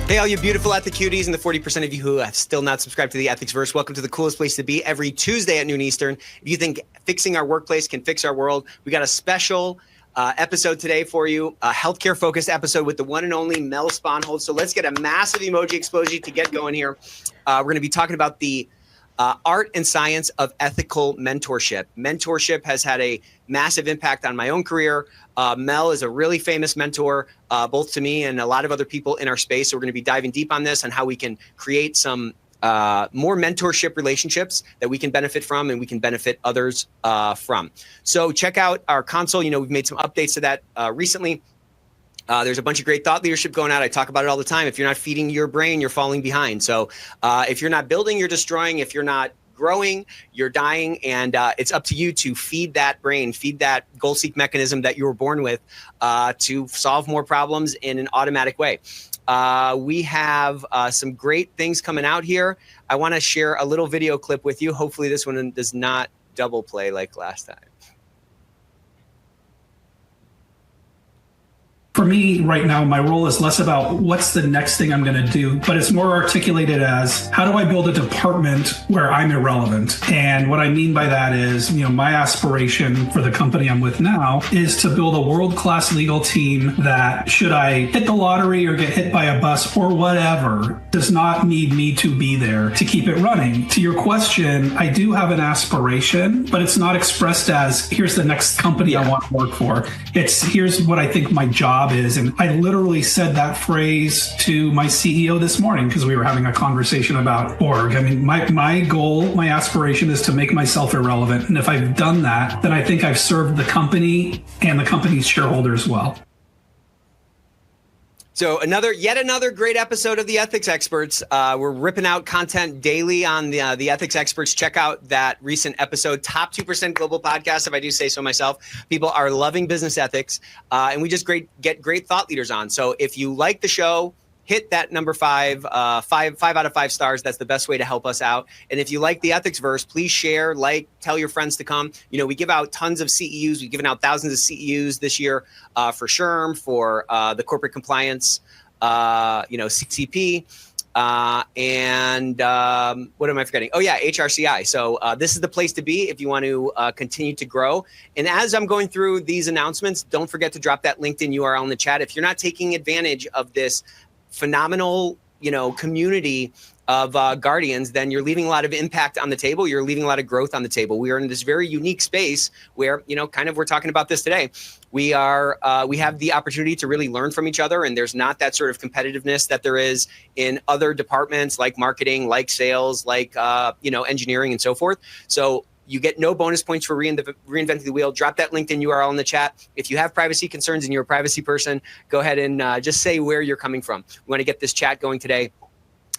Hey, all you beautiful Ethicuties and the 40% of you who have still not subscribed to the Ethicsverse, welcome to the coolest place to be every Tuesday at noon Eastern. If you think fixing our workplace can fix our world, we got a special episode today for you, a healthcare-focused episode with the one and only Mel Sponhold. So let's get a massive emoji explosion to get going here. We're going to be talking about the art and science of ethical mentorship. Mentorship has had a massive impact on my own career. Mel is a really famous mentor, both to me and a lot of other people in our space. So we're going to be diving deep on this and how we can create some more mentorship relationships that we can benefit from and we can benefit others from. So check out our console. You know, we've made some updates to that recently. There's a bunch of great thought leadership going out. I talk about it all the time. If you're not feeding your brain, you're falling behind. So if you're not building, you're destroying. If you're not growing, you're dying. And it's up to you to feed that brain, feed that goal-seek mechanism that you were born with to solve more problems in an automatic way. We have some great things coming out here. I want to share a little video clip with you. Hopefully this one does not double play like last time. For me right now, my role is less about what's the next thing I'm going to do, but it's more articulated as how do I build a department where I'm irrelevant? And what I mean by that is, my aspiration for the company I'm with now is to build a world-class legal team that, should I hit the lottery or get hit by a bus or whatever, does not need me to be there to keep it running. To your question, I do have an aspiration, but it's not expressed as here's the next company I want to work for. It's here's what I think my job is. And I literally said that phrase to my CEO this morning because we were having a conversation about org. I mean, my goal, my aspiration is to make myself irrelevant. And if I've done that, then I think I've served the company and the company's shareholders well. So yet another great episode of the Ethics Experts. We're ripping out content daily on the Ethics Experts. Check out that recent episode, Top 2% Global Podcast, if I do say so myself. People are loving business ethics, and we just get great thought leaders on. So if you like the show, hit that number 5 out of 5 stars. That's the best way to help us out. And if you like the Ethicsverse, please share, tell your friends to come. We give out tons of CEUs. We've given out thousands of CEUs this year for SHRM, for the corporate compliance, CCP, and what am I forgetting? Oh yeah, HRCI. So this is the place to be if you want to continue to grow. And as I'm going through these announcements, don't forget to drop that LinkedIn URL in the chat. If you're not taking advantage of this phenomenal, community of guardians, then you're leaving a lot of impact on the table. You're leaving a lot of growth on the table. We are in this very unique space where, we're talking about this today. We have the opportunity to really learn from each other. And there's not that sort of competitiveness that there is in other departments like marketing, like sales, like, engineering and so forth. So you get no bonus points for reinventing the wheel. Drop that LinkedIn URL in the chat. If you have privacy concerns and you're a privacy person, go ahead and just say where you're coming from. We want to get this chat going today.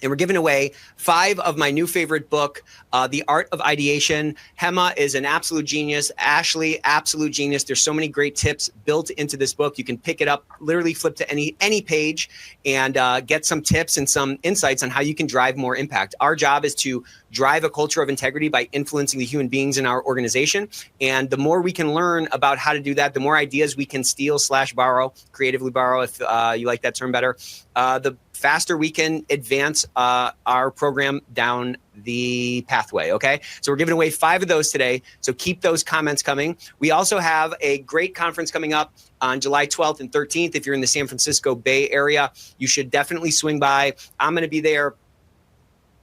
And we're giving away 5 of my new favorite book, The Art of Ideation. Hema is an absolute genius. Ashley, absolute genius. There's so many great tips built into this book. You can pick it up, literally flip to any page and get some tips and some insights on how you can drive more impact. Our job is to drive a culture of integrity by influencing the human beings in our organization. And the more we can learn about how to do that, the more ideas we can steal/borrow, creatively borrow, if you like that term better, the faster we can advance our program down the pathway, okay? So we're giving away 5 of those today, so keep those comments coming. We also have a great conference coming up on July 12th and 13th. If you're in the San Francisco Bay Area, you should definitely swing by. I'm going to be there.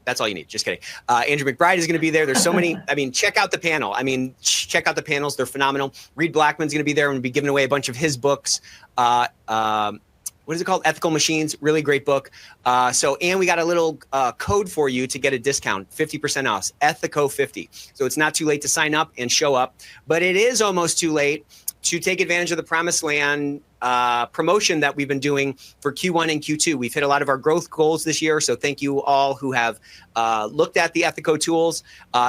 That's all you need. Just kidding. Andrew McBride is going to be there. There's so many. Check out the panel. Check out the panels. They're phenomenal. Reed Blackman's going to be there and we'll be giving away a bunch of his books. What is it called? Ethical Machines. Really great book. And we got a little code for you to get a discount, 50% off, Ethico 50. So it's not too late to sign up and show up, but it is almost too late to take advantage of the Promised Land promotion that we've been doing for Q1 and Q2. We've hit a lot of our growth goals this year. So thank you all who have looked at the Ethico tools.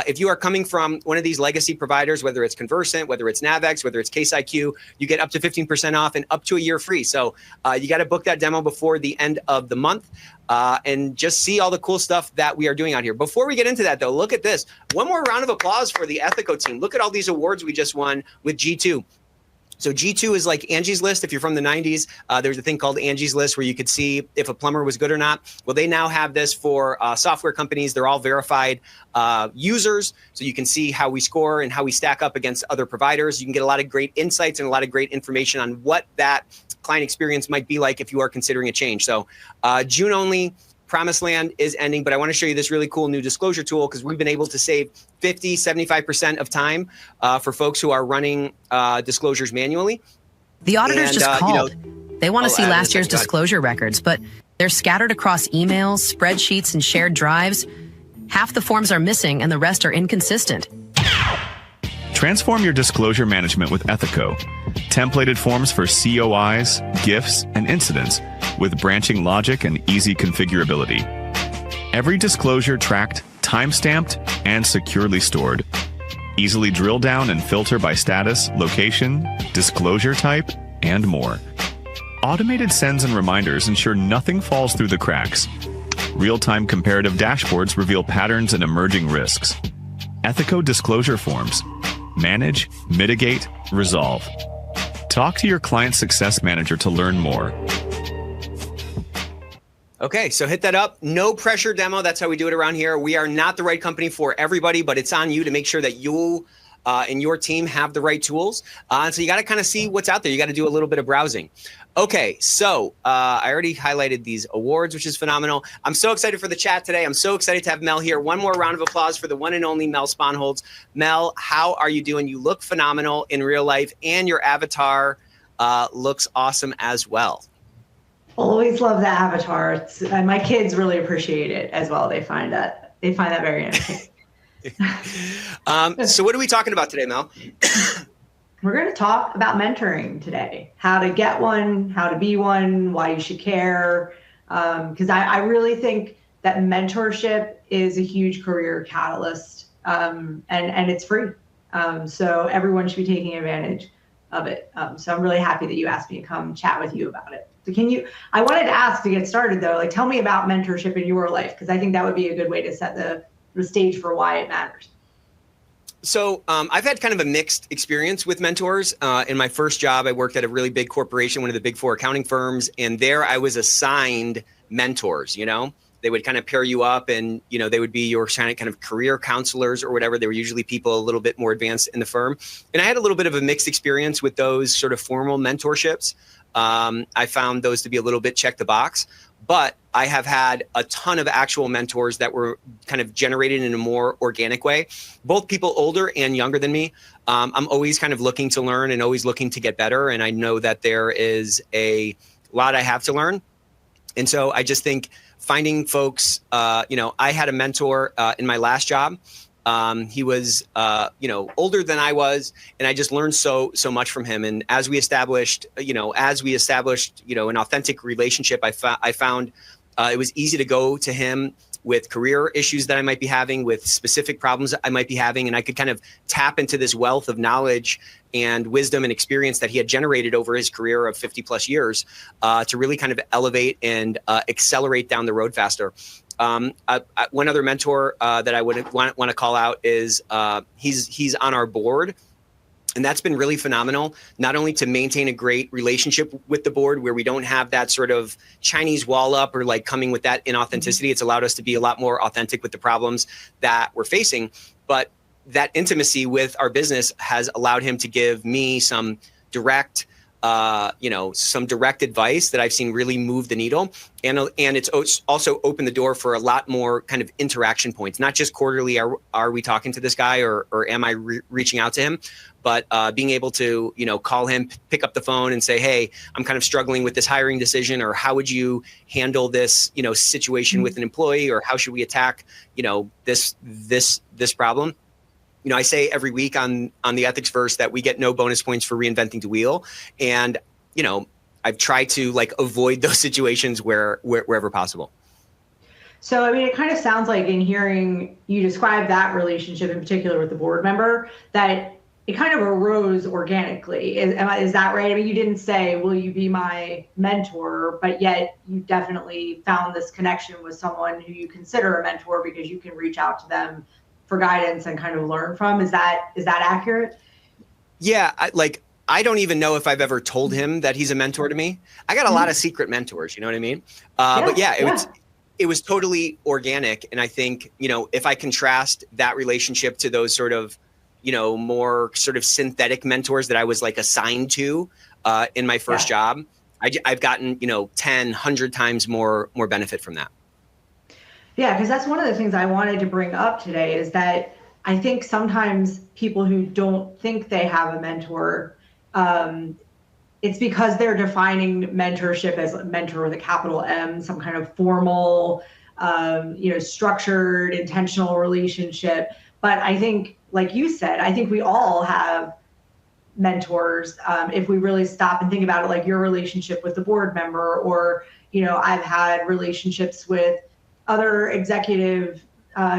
If you are coming from one of these legacy providers, whether it's Conversant, whether it's Navex, whether it's Case IQ, you get up to 15% off and up to a year free. So you got to book that demo before the end of the month and just see all the cool stuff that we are doing out here. Before we get into that, though, look at this. One more round of applause for the Ethico team. Look at all these awards we just won with G2. So G2 is like Angie's List. If you're from the 90s, there's a thing called Angie's List where you could see if a plumber was good or not. Well, they now have this for software companies. They're all verified users, so you can see how we score and how we stack up against other providers. You can get a lot of great insights and a lot of great information on what that client experience might be like if you are considering a change. So June only. Promised Land is ending, but I want to show you this really cool new disclosure tool because we've been able to save 50, 75% of time for folks who are running disclosures manually. The auditors just called. They want to see last year's disclosure records, but they're scattered across emails, spreadsheets, and shared drives. Half the forms are missing and the rest are inconsistent. Transform your disclosure management with Ethico. Templated forms for COIs, GIFs, and incidents with branching logic and easy configurability. Every disclosure tracked, time-stamped, and securely stored. Easily drill down and filter by status, location, disclosure type, and more. Automated sends and reminders ensure nothing falls through the cracks. Real-time comparative dashboards reveal patterns and emerging risks. Ethico disclosure forms. Manage, mitigate, resolve. Talk to your client success manager to learn more. Okay, so hit that up. No pressure demo. That's how we do it around here. We are not the right company for everybody, but it's on you to make sure that you and your team have the right tools. So you got to kind of see what's out there. You got to do a little bit of browsing. Okay, so I already highlighted these awards, which is phenomenal. I'm so excited for the chat today. I'm so excited to have Mel here. One more round of applause for the one and only Mel Sponholz. Mel, how are you doing? You look phenomenal in real life, and your avatar looks awesome as well. Always love the avatar. My kids really appreciate it as well. They find that very entertaining. So what are we talking about today, Mel? We're going to talk about mentoring today. How to get one, how to be one, why you should care. Because I really think that mentorship is a huge career catalyst, and it's free. So everyone should be taking advantage of it. So I'm really happy that you asked me to come chat with you about it. So I wanted to ask to get started though, like tell me about mentorship in your life, because I think that would be a good way to set the stage for why it matters. So I've had kind of a mixed experience with mentors. In my first job, I worked at a really big corporation, one of the big four accounting firms, and there I was assigned mentors, They would kind of pair you up and, they would be your kind of career counselors or whatever. They were usually people a little bit more advanced in the firm. And I had a little bit of a mixed experience with those sort of formal mentorships. I found those to be a little bit check the box, but I have had a ton of actual mentors that were kind of generated in a more organic way, both people older and younger than me. I'm always kind of looking to learn and always looking to get better. And I know that there is a lot I have to learn. And so I just think finding folks, I had a mentor in my last job. He was, older than I was, and I just learned so much from him. And as we established, an authentic relationship, I found it was easy to go to him with career issues that I might be having, with specific problems that I might be having, and I could kind of tap into this wealth of knowledge and wisdom and experience that he had generated over his career of 50 plus years to really kind of elevate and accelerate down the road faster. One other mentor that I would want to call out is he's on our board. And that's been really phenomenal, not only to maintain a great relationship with the board where we don't have that sort of Chinese wall up or like coming with that inauthenticity. It's allowed us to be a lot more authentic with the problems that we're facing. But that intimacy with our business has allowed him to give me some direct advice that I've seen really move the needle. And it's also opened the door for a lot more kind of interaction points, not just quarterly. Are we talking to this guy or am I reaching out to him? But being able to, call him, pick up the phone and say, hey, I'm kind of struggling with this hiring decision, or how would you handle this, situation with an employee, or how should we attack, this problem? I say every week on the Ethicsverse that we get no bonus points for reinventing the wheel. And, I've tried to avoid those situations wherever possible. So, it kind of sounds like in hearing you describe that relationship in particular with the board member, that it kind of arose organically. Is that right? You didn't say, will you be my mentor, but yet you definitely found this connection with someone who you consider a mentor because you can reach out to them for guidance and kind of learn from. Is that accurate? Yeah, I don't even know if I've ever told him that he's a mentor to me. I got a lot of secret mentors, you know what I mean? But it was totally organic. And I think, if I contrast that relationship to those sort of, more sort of synthetic mentors that I was like assigned to in my first job, I've gotten, 10, 100 times more benefit from that. Yeah, because that's one of the things I wanted to bring up today is that I think sometimes people who don't think they have a mentor, it's because they're defining mentorship as a mentor with a capital M, some kind of formal, structured, intentional relationship. But I think, like you said, I think we all have mentors. If we really stop and think about it, like your relationship with the board member, or, I've had relationships with other executive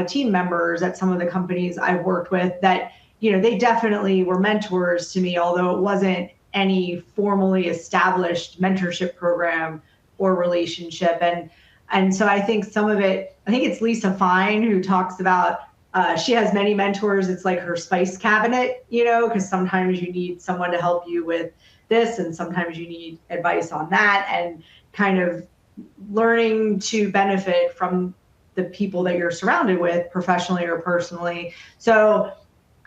team members at some of the companies I've worked with that, they definitely were mentors to me, although it wasn't any formally established mentorship program or relationship. And so I think some of it, I think it's Lisa Fine who talks about, she has many mentors. It's like her spice cabinet, because sometimes you need someone to help you with this, and sometimes you need advice on that, and kind of learning to benefit from the people that you're surrounded with professionally or personally. So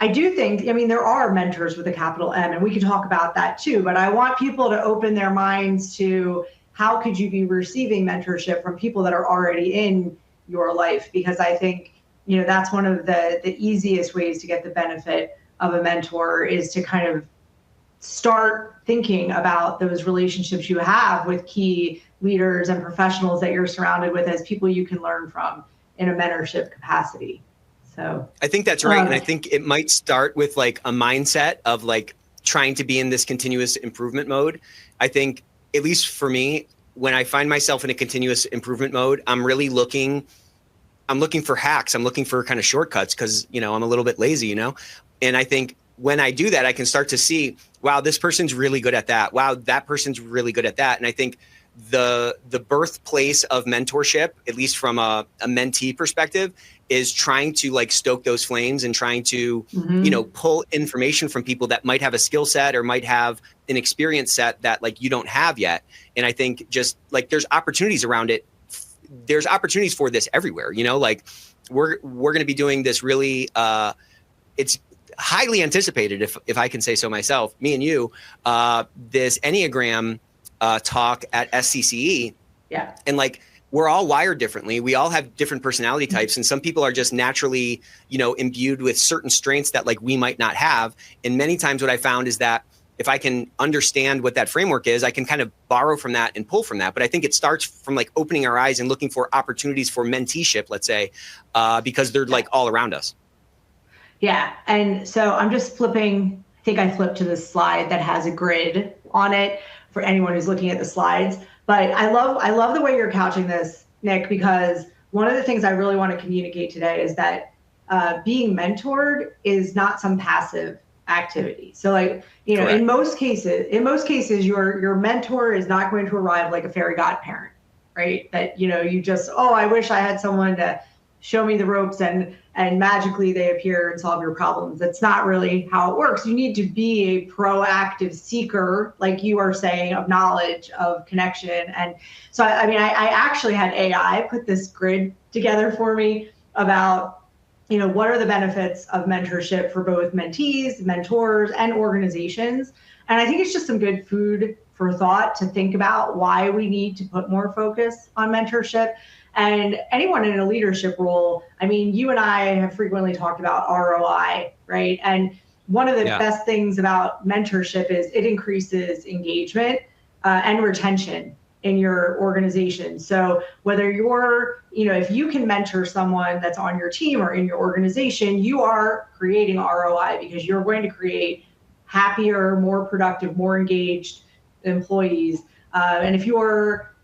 I do think, there are mentors with a capital M, and we can talk about that too, but I want people to open their minds to how could you be receiving mentorship from people that are already in your life? Because I think, that's one of the easiest ways to get the benefit of a mentor is to kind of start thinking about those relationships you have with key leaders and professionals that you're surrounded with as people you can learn from in a mentorship capacity. So I think that's right. And I think it might start with like a mindset of like trying to be in this continuous improvement mode. I think, at least for me, when I find myself in a continuous improvement mode, I'm really looking for hacks. I'm looking for kind of shortcuts because, I'm a little bit lazy, and I think when I do that, I can start to see, wow, this person's really good at that. Wow, that person's really good at that. And I think the birthplace of mentorship, at least from a mentee perspective, is trying to like stoke those flames and trying to, pull information from people that might have a skill set or might have an experience set that like you don't have yet. And I think just like there's opportunities around it. There's opportunities for this everywhere, like we're going to be doing this really, it's highly anticipated, if I can say so myself, me and you, this Enneagram talk at SCCE. Yeah. And like, we're all wired differently. We all have different personality types. And some people are just naturally, imbued with certain strengths that like we might not have. And many times what I found is that if I can understand what that framework is, I can kind of borrow from that and pull from that. But I think it starts from like opening our eyes and looking for opportunities for menteeship, let's say, because they're like all around us. Yeah. And so I'm just flipping, I think I flipped to this slide that has a grid on it for anyone who's looking at the slides. But I love the way you're couching this, Nick, because one of the things I really want to communicate today is that being mentored is not some passive activity. So like, Correct. in most cases, your mentor is not going to arrive like a fairy godparent, right? That, you just, I wish I had someone to show me the ropes and magically they appear and solve your problems. That's not really how it works. You need to be a proactive seeker, like you are saying, of knowledge, of connection. And so, I actually had AI put this grid together for me about, what are the benefits of mentorship for both mentees, mentors, and organizations. And I think it's just some good food for thought to think about why we need to put more focus on mentorship. And anyone in a leadership role, you and I have frequently talked about ROI, right? And one of the best things about mentorship is it increases engagement and retention in your organization. So whether you're, if you can mentor someone that's on your team or in your organization, you are creating ROI because you're going to create happier, more productive, more engaged employees. And if you're,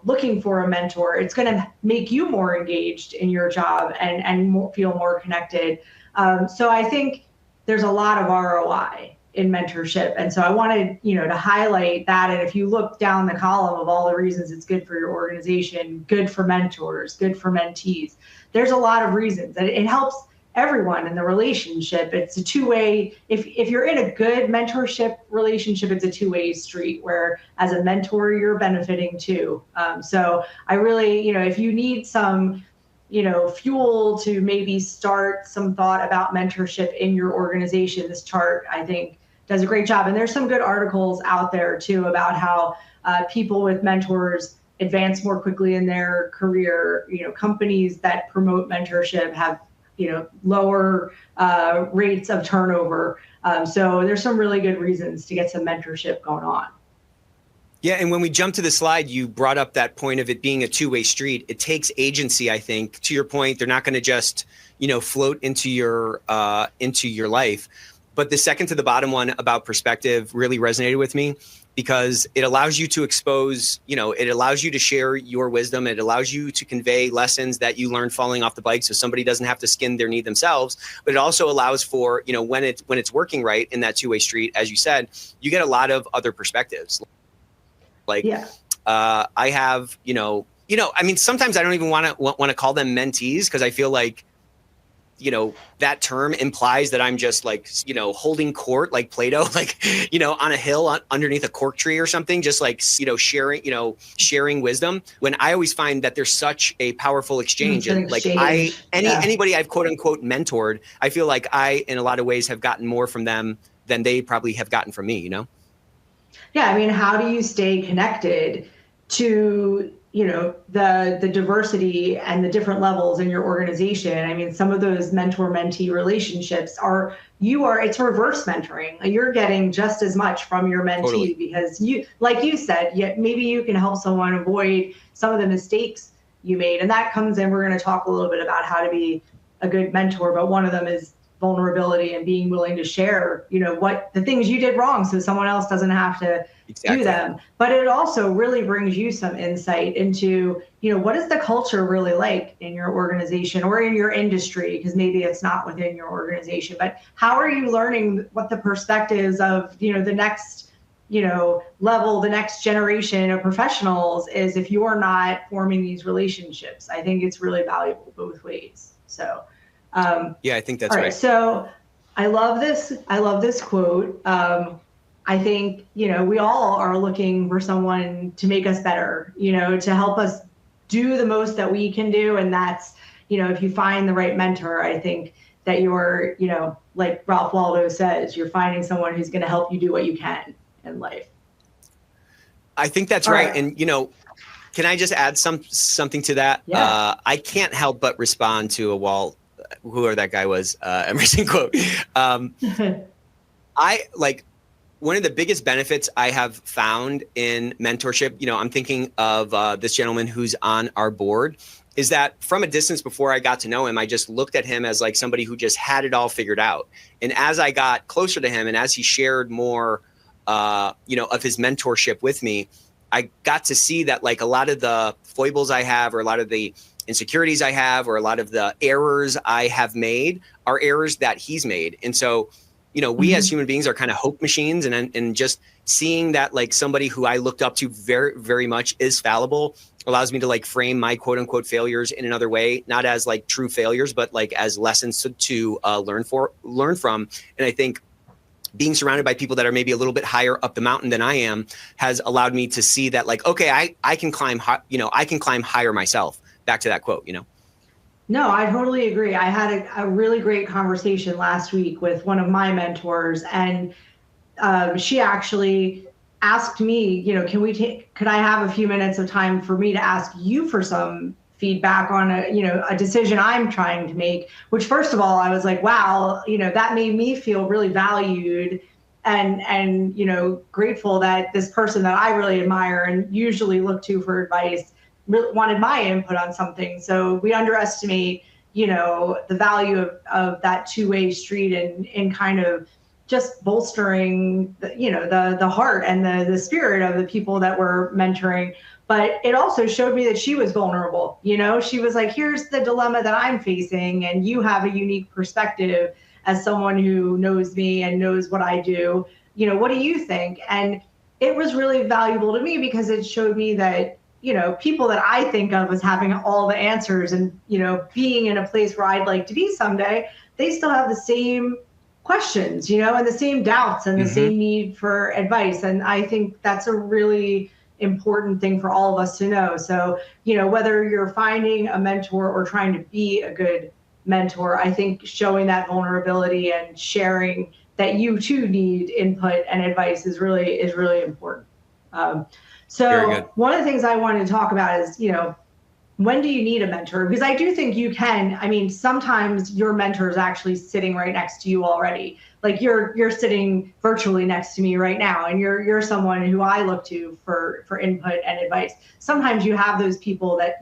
looking for a mentor, it's going to make you more engaged in your job and feel more connected. So I think there's a lot of ROI in mentorship. And so I wanted, to highlight that. And if you look down the column of all the reasons it's good for your organization, good for mentors, good for mentees, there's a lot of reasons that it helps everyone in the relationship. It's a two-way. If you're in a good mentorship relationship, it's a two-way street where as a mentor, you're benefiting too. So I really, if you need some, fuel to maybe start some thought about mentorship in your organization, this chart, I think, does a great job. And there's some good articles out there too about how people with mentors advance more quickly in their career. Companies that promote mentorship have lower rates of turnover. So there's some really good reasons to get some mentorship going on. Yeah, and when we jump to the slide, you brought up that point of it being a two-way street. It takes agency, I think. To your point, they're not going to just, float into your life. But the second to the bottom one about perspective really resonated with me, because it allows you to expose, it allows you to share your wisdom. It allows you to convey lessons that you learned falling off the bike, so somebody doesn't have to skin their knee themselves. But it also allows for, when it's working right in that two-way street, as you said, you get a lot of other perspectives. I have, sometimes I don't even want to call them mentees, because I feel like, that term implies that I'm just like, holding court like Plato, like, on a hill underneath a cork tree or something, just like, sharing wisdom, when I always find that there's such a powerful exchange. And like anybody I've quote unquote mentored, I feel like I, in a lot of ways, have gotten more from them than they probably have gotten from me, Yeah, I mean, how do you stay connected to, the diversity and the different levels in your organization? I mean, some of those mentor-mentee relationships it's reverse mentoring. You're getting just as much from your mentee. Totally. Because like you said, maybe you can help someone avoid some of the mistakes you made. And that comes in, we're going to talk a little bit about how to be a good mentor, but one of them is vulnerability and being willing to share, what the things you did wrong, so someone else doesn't have to do them. But it also really brings you some insight into, what is the culture really like in your organization or in your industry? Because maybe it's not within your organization, but how are you learning what the perspectives of, the next, level, the next generation of professionals is if you're not forming these relationships? I think it's really valuable both ways. So. I think that's right. So I love this quote. I think, we all are looking for someone to make us better, to help us do the most that we can do. And that's, if you find the right mentor, I think that you're, like Ralph Waldo says, you're finding someone who's going to help you do what you can in life. I think that's right. And, can I just add something to that? Yeah. I can't help but respond to whoever that guy was, Emerson quote. One of the biggest benefits I have found in mentorship, I'm thinking of this gentleman who's on our board, is that from a distance before I got to know him, I just looked at him as like somebody who just had it all figured out. And as I got closer to him and as he shared more, of his mentorship with me, I got to see that like a lot of the foibles I have, or a lot of the insecurities I have, or a lot of the errors I have made are errors that he's made. And so, we as human beings are kind of hope machines, and just seeing that like somebody who I looked up to very, very much is fallible allows me to like frame my quote unquote failures in another way, not as like true failures, but like as lessons to learn from. And I think being surrounded by people that are maybe a little bit higher up the mountain than I am has allowed me to see that like, okay, I can climb, I can climb higher myself. Back to that quote, No, I totally agree. I had a really great conversation last week with one of my mentors, and she actually asked me, could I have a few minutes of time for me to ask you for some feedback on a decision I'm trying to make, which first of all, I was like, wow, that made me feel really valued and grateful that this person that I really admire and usually look to for advice really wanted my input on something. So we underestimate, the value of that two-way street and kind of just bolstering, the heart and the spirit of the people that we're mentoring. But it also showed me that she was vulnerable. She was like, here's the dilemma that I'm facing, and you have a unique perspective as someone who knows me and knows what I do. What do you think? And it was really valuable to me because it showed me that people that I think of as having all the answers and, being in a place where I'd like to be someday, they still have the same questions, and the same doubts and the same need for advice. And I think that's a really important thing for all of us to know. So, whether you're finding a mentor or trying to be a good mentor, I think showing that vulnerability and sharing that you too need input and advice is really important. So one of the things I wanted to talk about is, when do you need a mentor? Because I do think you can. I mean, sometimes your mentor is actually sitting right next to you already. Like you're sitting virtually next to me right now, and you're someone who I look to for input and advice. Sometimes you have those people that,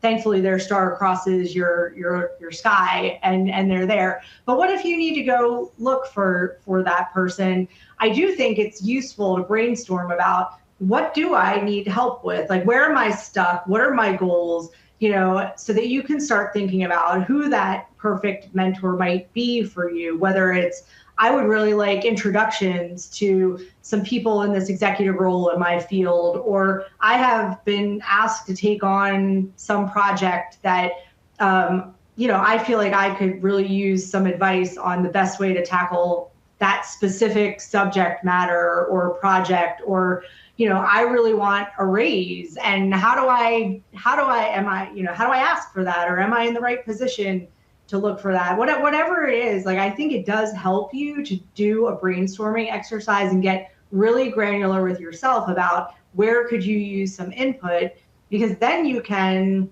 thankfully their star crosses your sky and they're there. But what if you need to go look for that person? I do think it's useful to brainstorm about, what do I need help with? Like, where am I stuck? What are my goals? So that you can start thinking about who that perfect mentor might be for you, whether it's, I would really like introductions to some people in this executive role in my field, or I have been asked to take on some project that, I feel like I could really use some advice on the best way to tackle that specific subject matter or project, or I really want a raise, and how do I ask for that, or am I in the right position to look for that? Whatever it is, like, I think it does help you to do a brainstorming exercise and get really granular with yourself about where could you use some input, because then you can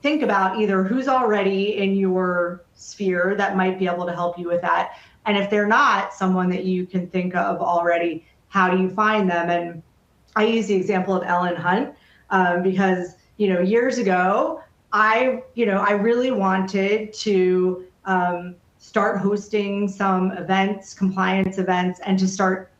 think about either who's already in your sphere that might be able to help you with that. And if they're not someone that you can think of already, how do you find them? And I use the example of Ellen Hunt because, years ago, I really wanted to start hosting some events, compliance events, and to start,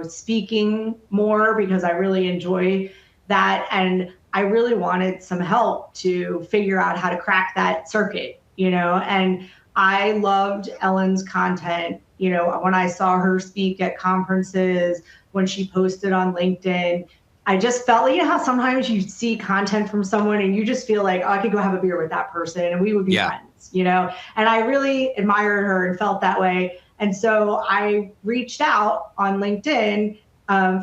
speaking more, because I really enjoy that. And I really wanted some help to figure out how to crack that circuit, and I loved Ellen's content. When I saw her speak at conferences, when she posted on LinkedIn, I just felt, how sometimes you see content from someone and you just feel like, oh, I could go have a beer with that person and we would be friends, and I really admired her and felt that way. And so I reached out on LinkedIn.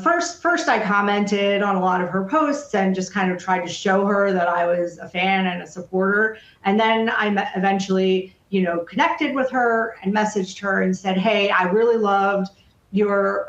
First I commented on a lot of her posts and just kind of tried to show her that I was a fan and a supporter. And then I eventually, connected with her and messaged her and said, hey, I really loved your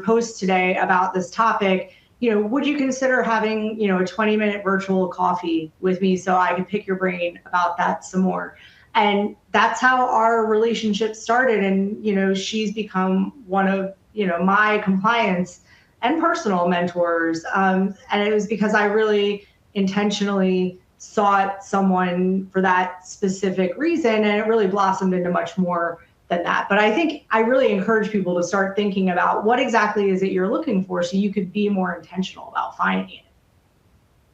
post today about this topic. Would you consider having, a 20-minute virtual coffee with me so I could pick your brain about that some more? And that's how our relationship started. And, she's become one of, my compliance and personal mentors. And it was because I really intentionally sought someone for that specific reason, and it really blossomed into much more than that. But I think I really encourage people to start thinking about what exactly is it you're looking for, so you could be more intentional about finding it.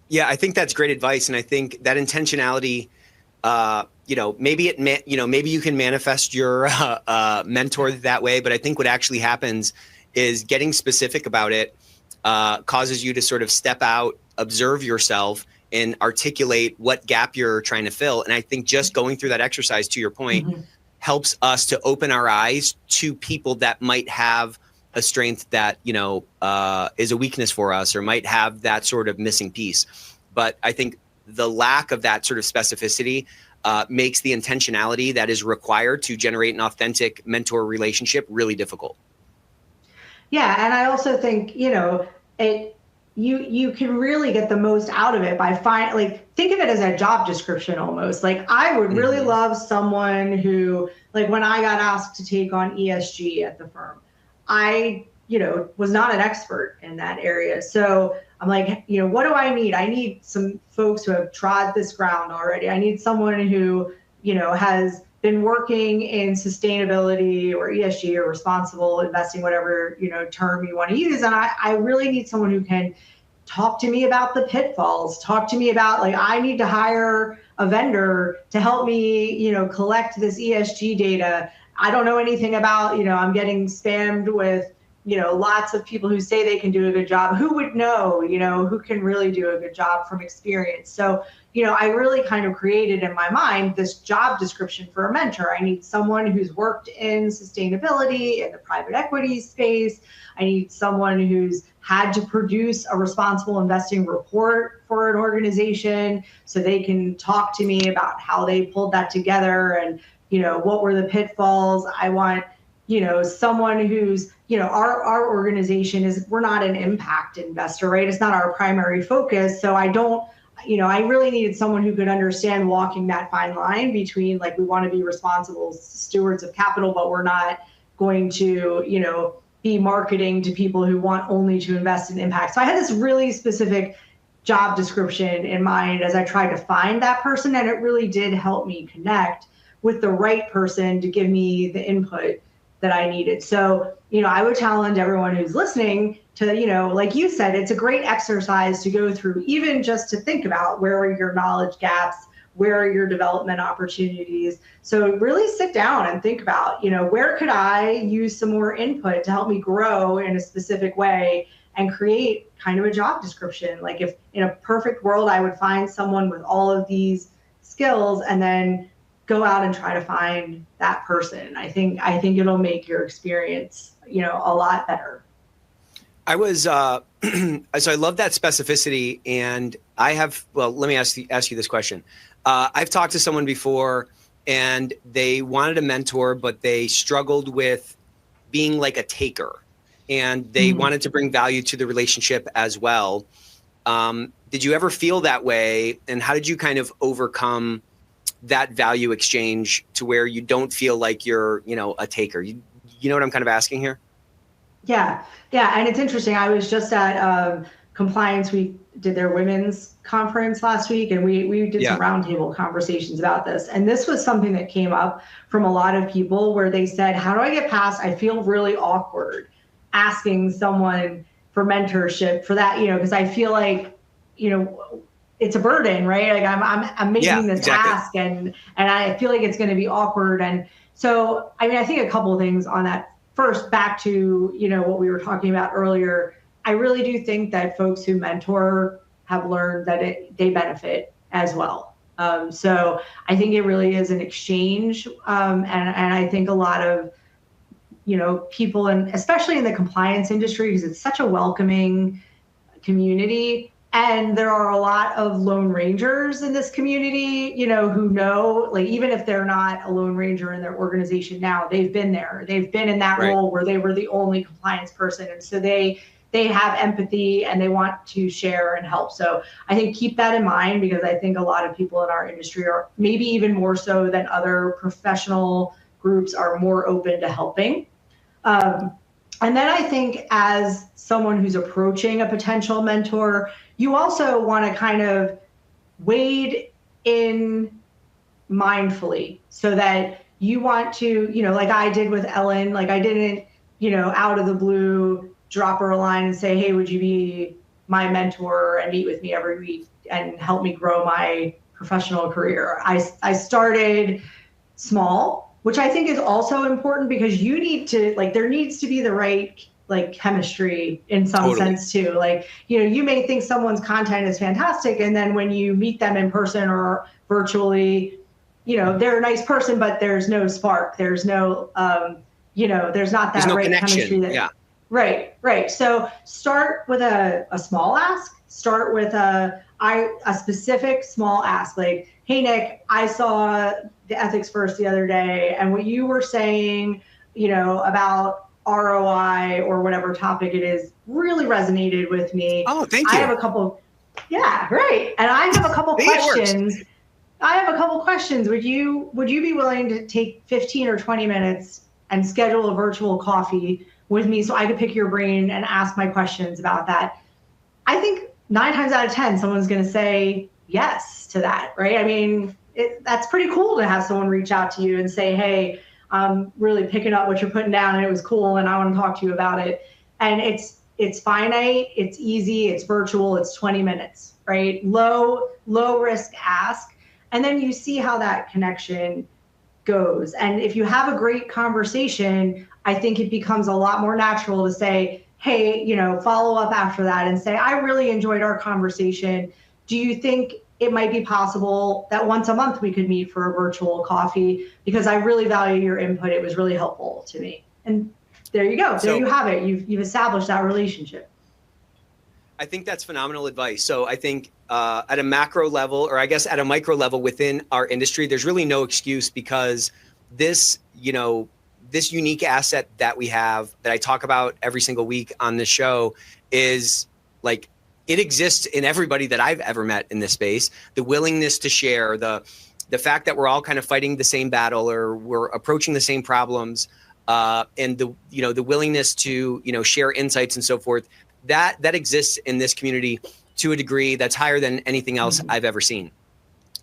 Yeah, I think that's great advice. And I think that intentionality, maybe you can manifest your mentor that way, but I think what actually happens is getting specific about it causes you to sort of step out, observe yourself, and articulate what gap you're trying to fill. And I think just going through that exercise, to your point, helps us to open our eyes to people that might have a strength that, is a weakness for us, or might have that sort of missing piece. But I think the lack of that sort of specificity makes the intentionality that is required to generate an authentic mentor relationship really difficult. Yeah, and I also think, you can really get the most out of it by think of it as a job description almost. Like, I would really love someone who, like, when I got asked to take on ESG at the firm, I, was not an expert in that area. So I'm like, what do I need? I need some folks who have trod this ground already. I need someone who, has been working in sustainability or ESG or responsible investing, whatever, term you want to use. And I really need someone who can talk to me about the pitfalls, talk to me about, like, I need to hire a vendor to help me, collect this ESG data. I don't know anything about, I'm getting spammed with, lots of people who say they can do a good job. Who would know, who can really do a good job from experience? So, I really kind of created in my mind this job description for a mentor. I need someone who's worked in sustainability in the private equity space. I need someone who's had to produce a responsible investing report for an organization so they can talk to me about how they pulled that together and, what were the pitfalls. I want, someone who's, our organization we're not an impact investor, right? It's not our primary focus. So I really needed someone who could understand walking that fine line between, like, we want to be responsible stewards of capital, but we're not going to, be marketing to people who want only to invest in impact. So I had this really specific job description in mind as I tried to find that person, and it really did help me connect with the right person to give me the input that I needed. So, I would challenge everyone who's listening to, like you said, it's a great exercise to go through, even just to think about where are your knowledge gaps, where are your development opportunities. So really sit down and think about, where could I use some more input to help me grow in a specific way and create kind of a job description. Like, if in a perfect world, I would find someone with all of these skills and then go out and try to find that person. I think it'll make your experience, a lot better. I was, so I love that specificity, and let me ask you this question. I've talked to someone before and they wanted a mentor, but they struggled with being like a taker, and they wanted to bring value to the relationship as well. Did you ever feel that way? And how did you kind of overcome that value exchange to where you don't feel like you're, a taker? You know what I'm kind of asking here? Yeah. And it's interesting. I was just at Compliance Week, did their women's conference last week, and we did some roundtable conversations about this. And this was something that came up from a lot of people where they said, how do I get past, I feel really awkward asking someone for mentorship for that, because I feel like, it's a burden, right? Like I'm making this ask and I feel like it's going to be awkward. And so, I think a couple of things on that. First, back to, what we were talking about earlier, I really do think that folks who mentor have learned that they benefit as well. So I think it really is an exchange. And I think a lot of, people, and especially in the compliance industry, because it's such a welcoming community. And there are a lot of Lone Rangers in this community, who know, like, even if they're not a Lone Ranger in their organization now, they've been there. They've been in that role where they were the only compliance person. And so they have empathy and they want to share and help. So I think keep that in mind, because I think a lot of people in our industry are maybe even more so than other professional groups are more open to helping. And then I think as someone who's approaching a potential mentor, you also want to kind of wade in mindfully, so that you want to, like I did with Ellen, like I didn't, out of the blue, drop her a line and say, hey, would you be my mentor and meet with me every week and help me grow my professional career? I started small, which I think is also important, because you need to, like, there needs to be the right, like, chemistry in some sense too. Like, you may think someone's content is fantastic, and then when you meet them in person or virtually, they're a nice person, but there's no spark. There's no, there's not that right connection. Chemistry. Right. So start with a small ask. Start with a specific small ask, like, hey, Nick, I saw the Ethicsverse the other day, and what you were saying, about ROI or whatever topic it is really resonated with me. Oh, thank you. I have a couple. Yeah, right. And I have a couple questions. I have a couple questions. Would you be willing to take 15 or 20 minutes and schedule a virtual coffee with me so I could pick your brain and ask my questions about that? I think 9 times out of 10, someone's going to say yes to that, right? I mean, that's pretty cool to have someone reach out to you and say, hey, I'm really picking up what you're putting down and it was cool and I want to talk to you about it. And it's finite, it's easy, it's virtual, it's 20 minutes, right? Low risk ask. And then you see how that connection goes. And if you have a great conversation, I think it becomes a lot more natural to say, hey, follow up after that and say, I really enjoyed our conversation. Do you think it might be possible that once a month we could meet for a virtual coffee? Because I really value your input. It was really helpful to me. And there you go. There you have it. You've established that relationship. I think that's phenomenal advice. So I think at a macro level, or I guess at a micro level within our industry, there's really no excuse, because this unique asset that we have, that I talk about every single week on this show, is like, it exists in everybody that I've ever met in this space. The willingness to share, the fact that we're all kind of fighting the same battle, or we're approaching the same problems, and the willingness to share insights and so forth, that exists in this community to a degree that's higher than anything else I've ever seen.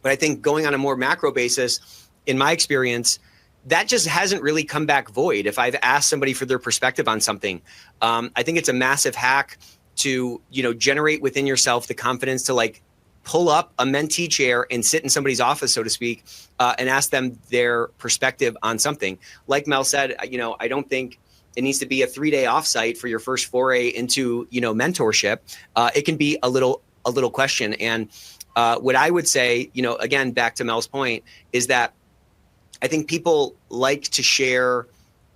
But I think going on a more macro basis, in my experience, that just hasn't really come back void. If I've asked somebody for their perspective on something, I think it's a massive hack to generate within yourself the confidence to like pull up a mentee chair and sit in somebody's office, so to speak, and ask them their perspective on something. Like Mel said, I don't think it needs to be a 3-day offsite for your first foray into mentorship. It can be a little question. And what I would say, again, back to Mel's point, is that I think people like to share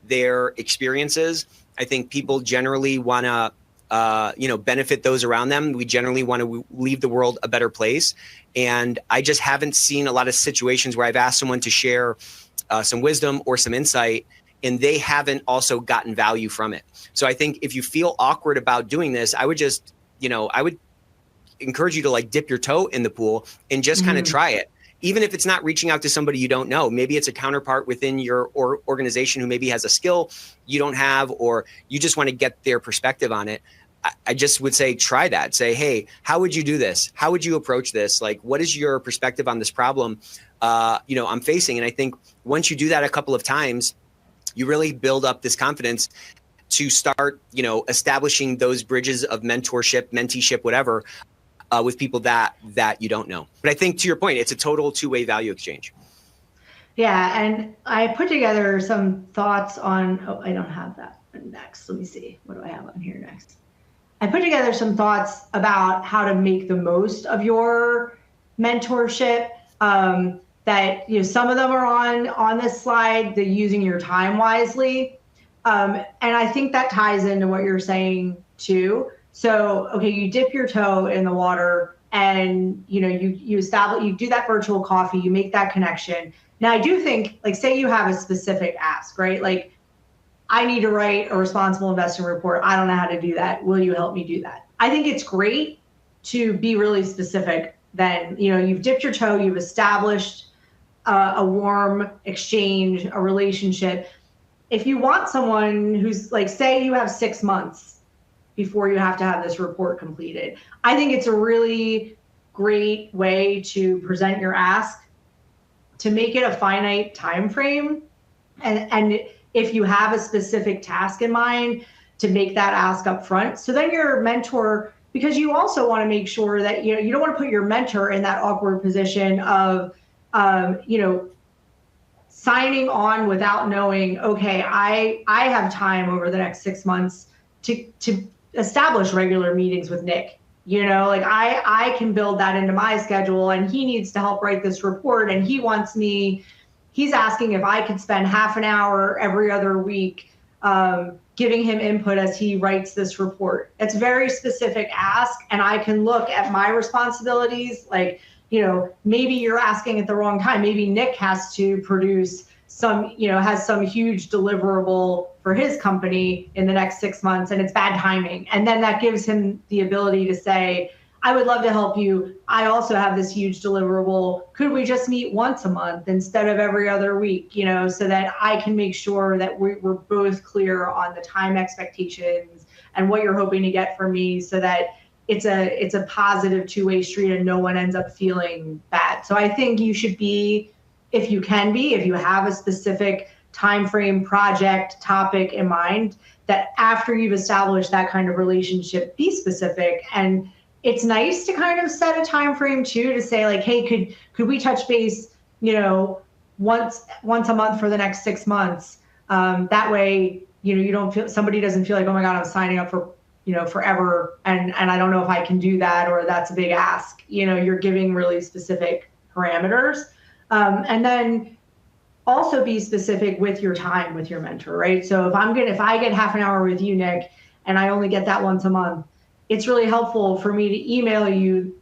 their experiences. I think people generally want to benefit those around them. We generally want to leave the world a better place. And I just haven't seen a lot of situations where I've asked someone to share some wisdom or some insight, and they haven't also gotten value from it. So I think if you feel awkward about doing this, I would just, I would encourage you to like dip your toe in the pool and just kind of try it. Even if it's not reaching out to somebody you don't know, maybe it's a counterpart within your organization who maybe has a skill you don't have, or you just want to get their perspective on it. I just would say, try that. Say, hey, how would you do this? How would you approach this? Like, what is your perspective on this problem, I'm facing? And I think once you do that a couple of times, you really build up this confidence to start, establishing those bridges of mentorship, menteeship, whatever, with people that you don't know. But I think, to your point, it's a total two-way value exchange. Yeah, and I put together some thoughts on, I don't have that next. Let me see. What do I have on here next? I put together some thoughts about how to make the most of your mentorship. That some of them are on this slide, the using your time wisely. And I think that ties into what you're saying too. So, okay, you dip your toe in the water and you establish, you do that virtual coffee, you make that connection. Now I do think, like, say you have a specific ask, right? Like, I need to write a responsible investing report. I don't know how to do that. Will you help me do that? I think it's great to be really specific. Then, you've dipped your toe, you've established a warm exchange, a relationship. If you want someone who's like, say you have 6 months before you have to have this report completed, I think it's a really great way to present your ask, to make it a finite time frame. And if you have a specific task in mind, to make that ask up front. So then your mentor, because you also want to make sure that you don't want to put your mentor in that awkward position of signing on without knowing, okay, I have time over the next 6 months to establish regular meetings with Nick. Like I can build that into my schedule, and he needs to help write this report, and he's asking if I could spend half an hour every other week giving him input as he writes this report. It's very specific ask, and I can look at my responsibilities, like, maybe you're asking at the wrong time. Maybe Nick has to produce has some huge deliverable for his company in the next 6 months, and it's bad timing. And then that gives him the ability to say, I would love to help you. I also have this huge deliverable. Could we just meet once a month instead of every other week, so that I can make sure that we're both clear on the time expectations and what you're hoping to get from me, so that it's a positive two-way street and no one ends up feeling bad. So I think you should be, if you have a specific time frame, project, topic in mind, that after you've established that kind of relationship, be specific. And it's nice to kind of set a time frame too, to say like, hey, could we touch base, once a month for the next 6 months? That way, you don't feel, somebody doesn't feel like, oh my God, I'm signing up for, forever. And I don't know if I can do that, or that's a big ask. You're giving really specific parameters. And then also be specific with your time with your mentor, right? So if I get half an hour with you, Nick, and I only get that once a month, it's really helpful for me to email you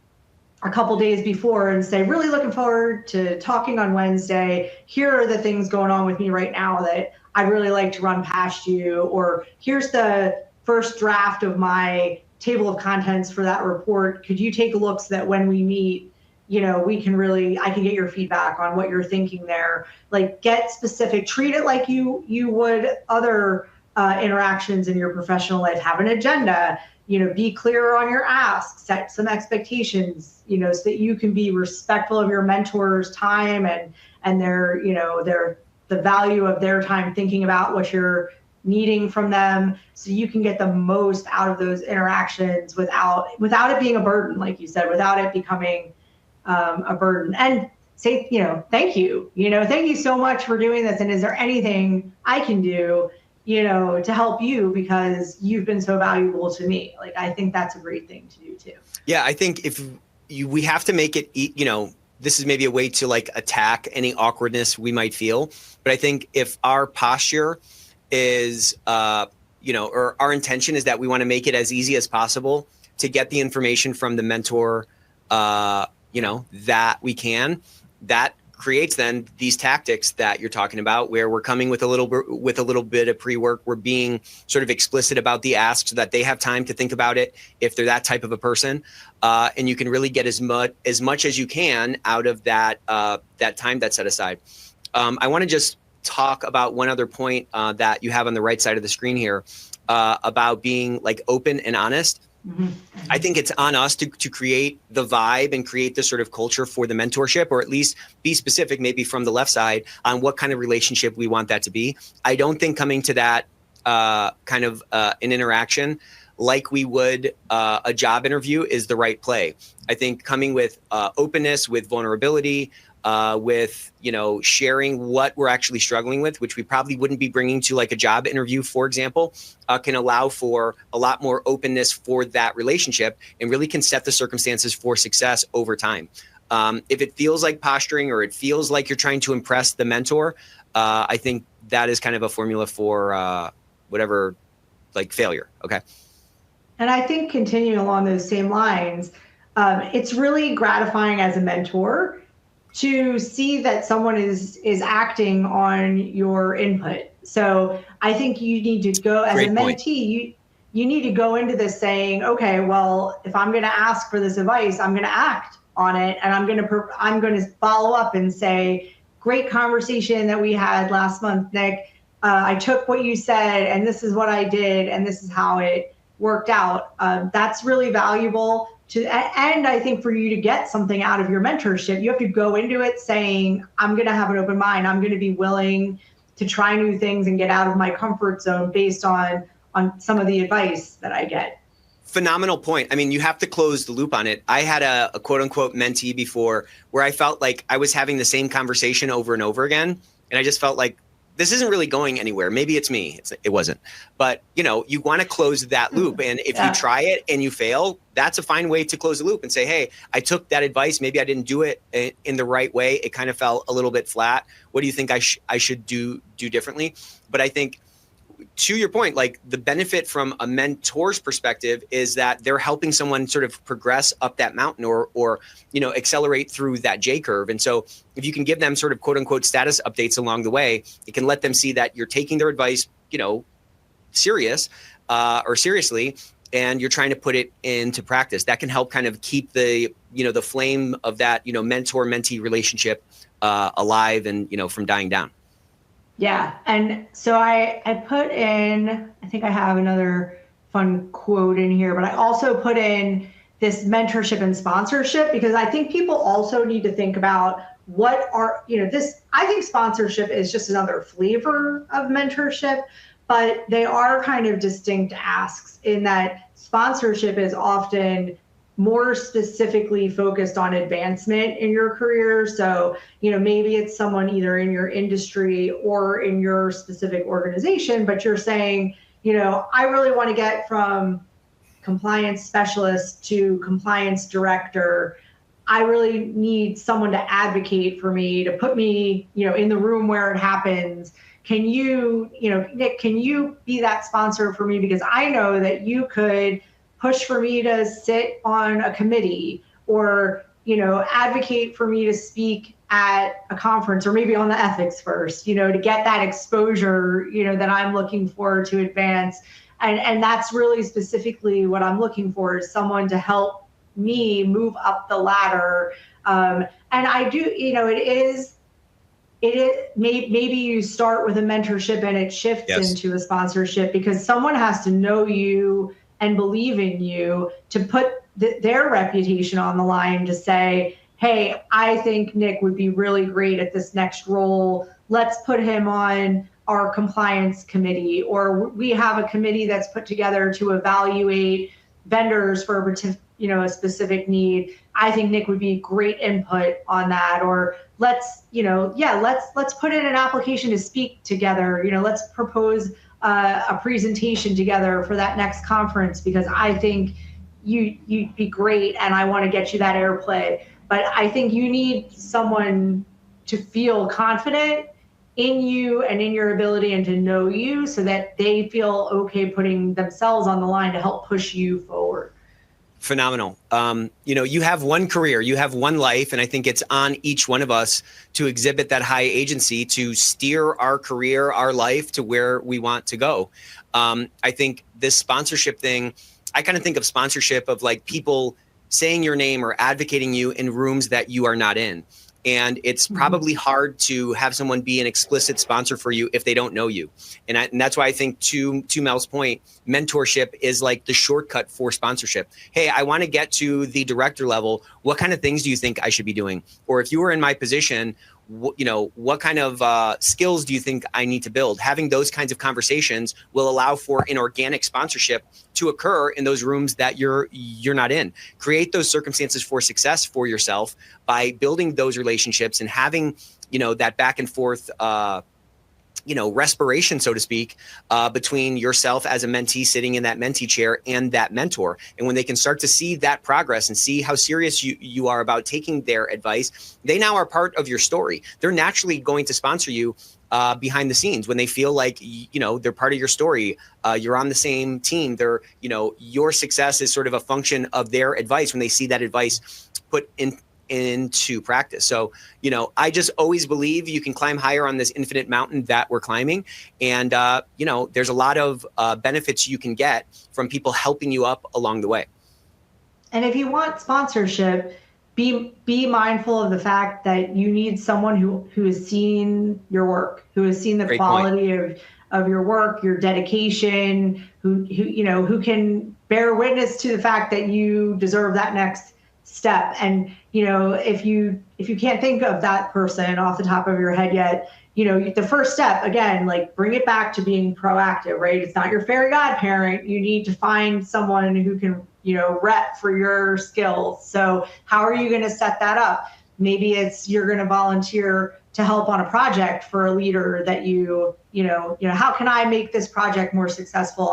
a couple days before and say, really looking forward to talking on Wednesday. Here are the things going on with me right now that I'd really like to run past you, or here's the first draft of my table of contents for that report. Could you take a look so that when we meet, I can get your feedback on what you're thinking there. Like, get specific, treat it like you would other interactions in your professional life. Have an agenda, be clear on your asks, set some expectations, so that you can be respectful of your mentor's time and their the value of their time thinking about what you're needing from them, so you can get the most out of those interactions without it being a burden, like you said, without it becoming a burden. And say, thank you, thank you so much for doing this. And is there anything I can do, to help you, because you've been so valuable to me? Like, I think that's a great thing to do too. Yeah, I think we have to make it, this is maybe a way to like attack any awkwardness we might feel. But I think if our posture is, or our intention is that we want to make it as easy as possible to get the information from the mentor, that we can, that creates then these tactics that you're talking about, where we're coming with a little bit of pre-work. We're being sort of explicit about the ask so that they have time to think about it if they're that type of a person, and you can really get as much as you can out of that time that's set aside. I want to just talk about one other point that you have on the right side of the screen here, about being like open and honest. Mm-hmm. I think it's on us to create the vibe and create the sort of culture for the mentorship, or at least be specific, maybe from the left side, on what kind of relationship we want that to be. I don't think coming to that kind of an interaction like we would a job interview is the right play. I think coming with openness, with vulnerability, with sharing what we're actually struggling with, which we probably wouldn't be bringing to like a job interview, for example, can allow for a lot more openness for that relationship, and really can set the circumstances for success over time. If it feels like posturing, or it feels like you're trying to impress the mentor, I think that is kind of a formula for whatever, like, failure. Okay. And I think continuing along those same lines, it's really gratifying as a mentor to see that someone is acting on your input. So I think you need to go as a mentee, you need to go into this saying, okay, well, if I'm going to ask for this advice, I'm going to act on it, and I'm going to follow up and say, great conversation that we had last month, Nick. I took what you said, and this is what I did, and this is how it worked out. That's really valuable. And I think for you to get something out of your mentorship, you have to go into it saying, I'm going to have an open mind. I'm going to be willing to try new things and get out of my comfort zone based on some of the advice that I get. Phenomenal point. I mean, you have to close the loop on it. I had a quote unquote mentee before where I felt like I was having the same conversation over and over again. And I just felt like, this isn't really going anywhere. Maybe it's me. It wasn't. But, you want to close that loop. And if you try it and you fail, that's a fine way to close the loop and say, hey, I took that advice. Maybe I didn't do it in the right way. It kind of fell a little bit flat. What do you think I should do differently? But I think, to your point, like, the benefit from a mentor's perspective is that they're helping someone sort of progress up that mountain, or accelerate through that J curve. And so if you can give them sort of quote unquote status updates along the way, it can let them see that you're taking their advice, seriously, and you're trying to put it into practice. That can help kind of keep the flame of that, mentor-mentee relationship alive and, from dying down. Yeah. And so I put in, I think I have another fun quote in here, but I also put in this mentorship and sponsorship, because I think people also need to think about what are, I think sponsorship is just another flavor of mentorship, but they are kind of distinct asks, in that sponsorship is often more specifically focused on advancement in your career. So, maybe it's someone either in your industry or in your specific organization, but you're saying, I really want to get from compliance specialist to compliance director. I really need someone to advocate for me, to put me, in the room where it happens. Can you, Nick, can you be that sponsor for me? Because I know that you could push for me to sit on a committee, or, advocate for me to speak at a conference, or maybe on the Ethicsverse, to get that exposure, that I'm looking for to advance. And that's really specifically what I'm looking for, is someone to help me move up the ladder. And I do, maybe you start with a mentorship and it shifts into a sponsorship, because someone has to know you and believe in you to put their reputation on the line, to say, hey, I think Nick would be really great at this next role. Let's put him on our compliance committee, or we have a committee that's put together to evaluate vendors for a specific need. I think Nick would be great input on that. Or let's put in an application to speak together. Let's propose a presentation together for that next conference, because I think you'd be great and I want to get you that airplay. But I think you need someone to feel confident in you and in your ability, and to know you, so that they feel okay putting themselves on the line to help push you forward. Phenomenal. You have one career, you have one life, and I think it's on each one of us to exhibit that high agency to steer our career, our life to where we want to go. I think this sponsorship thing, I kind of think of sponsorship of like people saying your name or advocating you in rooms that you are not in. And it's probably hard to have someone be an explicit sponsor for you if they don't know you. And that's why I think, to Mel's point, mentorship is like the shortcut for sponsorship. Hey, I want to get to the director level. What kind of things do you think I should be doing? Or if you were in my position, what kind of skills do you think I need to build? Having those kinds of conversations will allow for an organic sponsorship to occur in those rooms that you're not in. Create those circumstances for success for yourself by building those relationships and having, that back and forth, respiration, so to speak, between yourself as a mentee sitting in that mentee chair and that mentor. And when they can start to see that progress and see how serious you are about taking their advice, they now are part of your story. They're naturally going to sponsor you behind the scenes when they feel like, they're part of your story. You're on the same team. They're, your success is sort of a function of their advice when they see that advice put into practice. So, I just always believe you can climb higher on this infinite mountain that we're climbing. And, there's a lot of benefits you can get from people helping you up along the way. And if you want sponsorship, be mindful of the fact that you need someone who has seen your work, who has seen the Great quality point. of your work, your dedication, who can bear witness to the fact that you deserve that next step. And if you can't think of that person off the top of your head yet, the first step, again, like, bring it back to being proactive, right? It's not your fairy godparent. You need to find someone who can rep for your skills. So how are you going to set that up? Maybe it's you're going to volunteer to help on a project for a leader that how can I make this project more successful?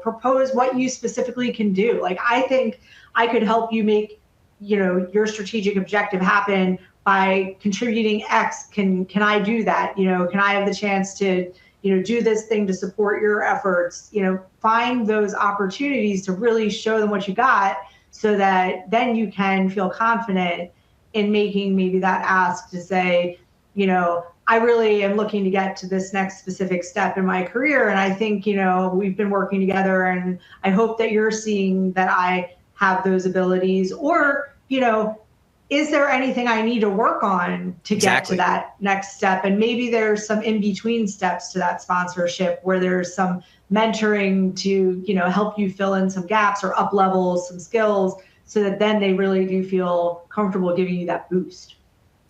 Propose what you specifically can do. Like, I think I could help you make your strategic objective happen by contributing X. Can I do that? Can I have the chance to do this thing to support your efforts? Find those opportunities to really show them what you got, so that then you can feel confident in making maybe that ask to say, I really am looking to get to this next specific step in my career. And I think, we've been working together, and I hope that you're seeing that I have those abilities. Or, is there anything I need to work on to get to that next step? And maybe there's some in-between steps to that sponsorship, where there's some mentoring to, help you fill in some gaps or up level some skills, so that then they really do feel comfortable giving you that boost.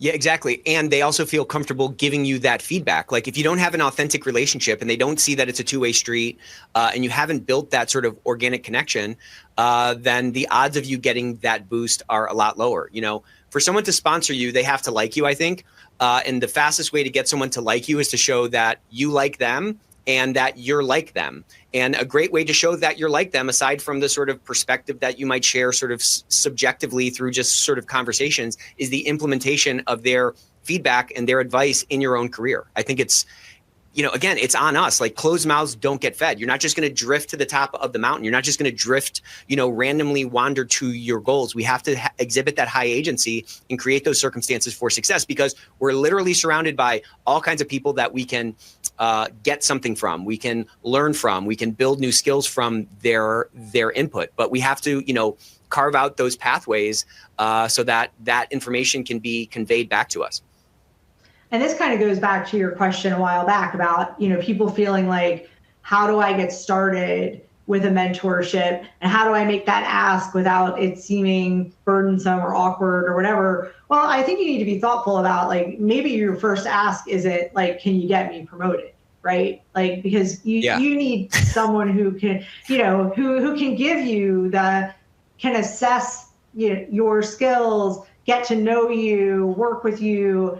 Yeah, exactly. And they also feel comfortable giving you that feedback. Like if you don't have an authentic relationship and they don't see that it's a two-way street and you haven't built that sort of organic connection, then the odds of you getting that boost are a lot lower. You know, for someone to sponsor you, they have to like you, I think. And the fastest way to get someone to like you is to show that you like them and that you're like them. And a great way to show that you're like them, aside from the sort of perspective that you might share sort of subjectively through just sort of conversations, is the implementation of their feedback and their advice in your own career. I think it's, you know, again, it's on us. Like closed mouths don't get fed. You're not just going to drift to the top of the mountain. You're not just going to drift, you know, randomly wander to your goals. We have to exhibit that high agency and create those circumstances for success, because we're literally surrounded by all kinds of people that we can get something from, we can learn from, we can build new skills from their input. But we have to, you know, carve out those pathways so that that information can be conveyed back to us. And this kind of goes back to your question a while back about, you know, people feeling like, how do I get started with a mentorship and how do I make that ask without it seeming burdensome or awkward or whatever? Well, I think you need to be thoughtful about, like, maybe your first ask isn't like, can you get me promoted? Right? Like, because you need someone who can, you know, who can give you can assess, you know, your skills, get to know you, work with you,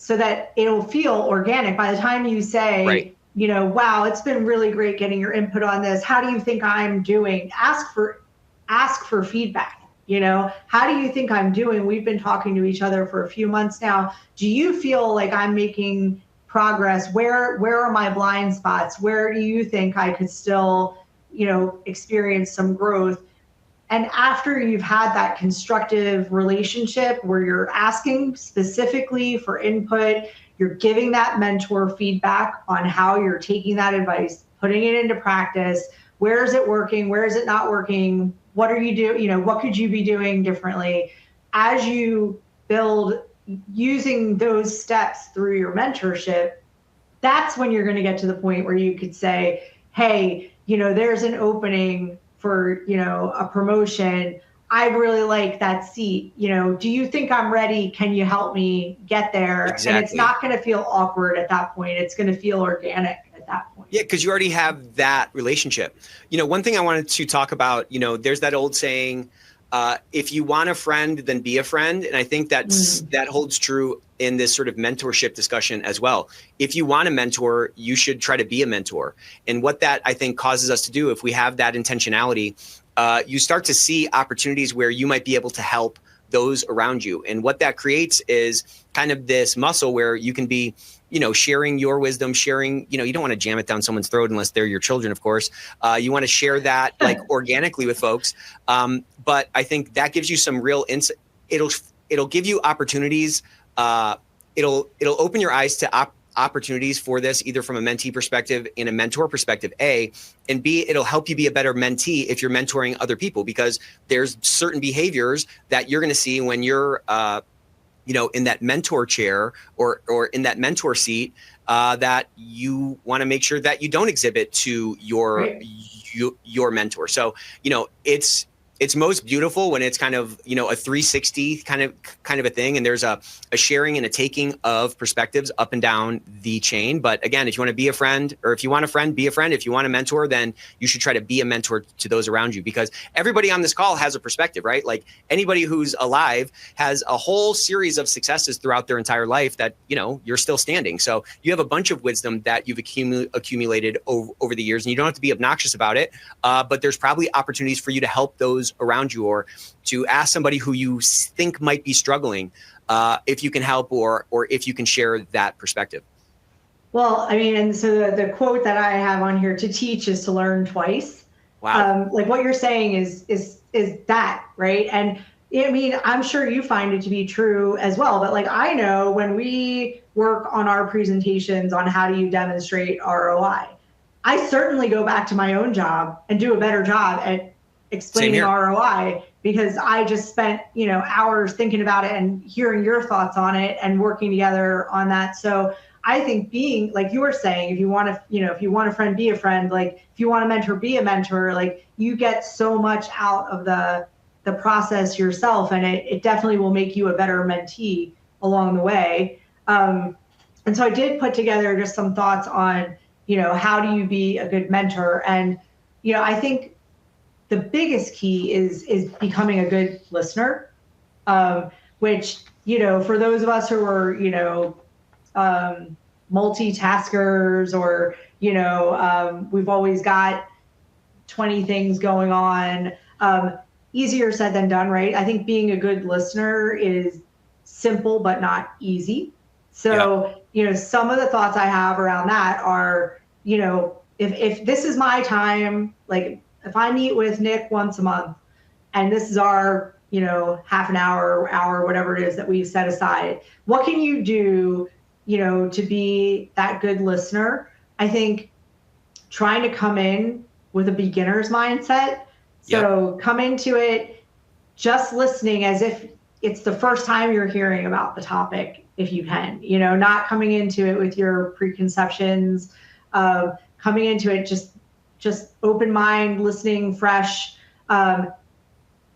so that it'll feel organic. By the time you say, right, you know, wow, it's been really great getting your input on this. How do you think I'm doing? Ask for feedback. You know, how do you think I'm doing? We've been talking to each other for a few months now. Do you feel like I'm making progress? Where are my blind spots? Where do you think I could still, you know, experience some growth? And after you've had that constructive relationship where you're asking specifically for input, you're giving that mentor feedback on how you're taking that advice, putting it into practice. Where is it working? Where is it not working? What are you doing? You know, what could you be doing differently? As you build using those steps through your mentorship, that's when you're going to get to the point where you could say, hey, you know, there's an opening for, you know, a promotion. I really like that seat. You know, do you think I'm ready? Can you help me get there? Exactly. And it's not going to feel awkward at that point. It's going to feel organic at that point. Yeah, because you already have that relationship. You know, one thing I wanted to talk about, you know, there's that old saying, if you want a friend, then be a friend. And I think that holds true in this sort of mentorship discussion as well. If you want a mentor, you should try to be a mentor. And what that, I think, causes us to do, if we have that intentionality, you start to see opportunities where you might be able to help those around you. And what that creates is kind of this muscle where you can be, you know, sharing your wisdom, sharing, you know, you don't want to jam it down someone's throat unless they're your children, of course. You want to share that like organically with folks. But I think that gives you some real insight. It'll give you opportunities. It'll open your eyes to opportunities for this, either from a mentee perspective and a mentor perspective, A, and B, it'll help you be a better mentee if you're mentoring other people, because there's certain behaviors that you're going to see when you're, you know, in that mentor chair or in that mentor seat that you want to make sure that you don't exhibit to your mentor. So, you know, it's most beautiful when it's kind of, you know, a 360 kind of a thing. And there's a sharing and a taking of perspectives up and down the chain. But again, if you want to be a friend, or if you want a friend, be a friend. If you want a mentor, then you should try to be a mentor to those around you, because everybody on this call has a perspective, right? Like anybody who's alive has a whole series of successes throughout their entire life that, you know, you're still standing. So you have a bunch of wisdom that you've accumulated over the years, and you don't have to be obnoxious about it. But there's probably opportunities for you to help those around you, or to ask somebody who you think might be struggling if you can help, or if you can share that perspective. Well, I mean, and so the quote that I have on here, to teach is to learn twice. Wow. Like what you're saying is that, right? And I mean, I'm sure you find it to be true as well, but like, I know when we work on our presentations on how do you demonstrate ROI, I certainly go back to my own job and do a better job at explaining ROI, because I just spent, you know, hours thinking about it and hearing your thoughts on it and working together on that. So I think being, like you were saying, if you want to, you know, if you want a friend, be a friend. Like if you want a mentor, be a mentor. Like you get so much out of the process yourself, and it definitely will make you a better mentee along the way. And so I did put together just some thoughts on, how do you be a good mentor? And, I think the biggest key is becoming a good listener, which, for those of us who are, multitaskers, or, we've always got 20 things going on, easier said than done, right? I think being a good listener is simple, but not easy. So, some of the thoughts I have around that are, if this is my time, like if I meet with Nick once a month and this is our, half an hour, whatever it is that we've set aside, what can you do, to be that good listener? I think trying to come in with a beginner's mindset. So come into it just listening as if it's the first time you're hearing about the topic, if you can, not coming into it with your preconceptions, coming into it just open mind, listening, fresh,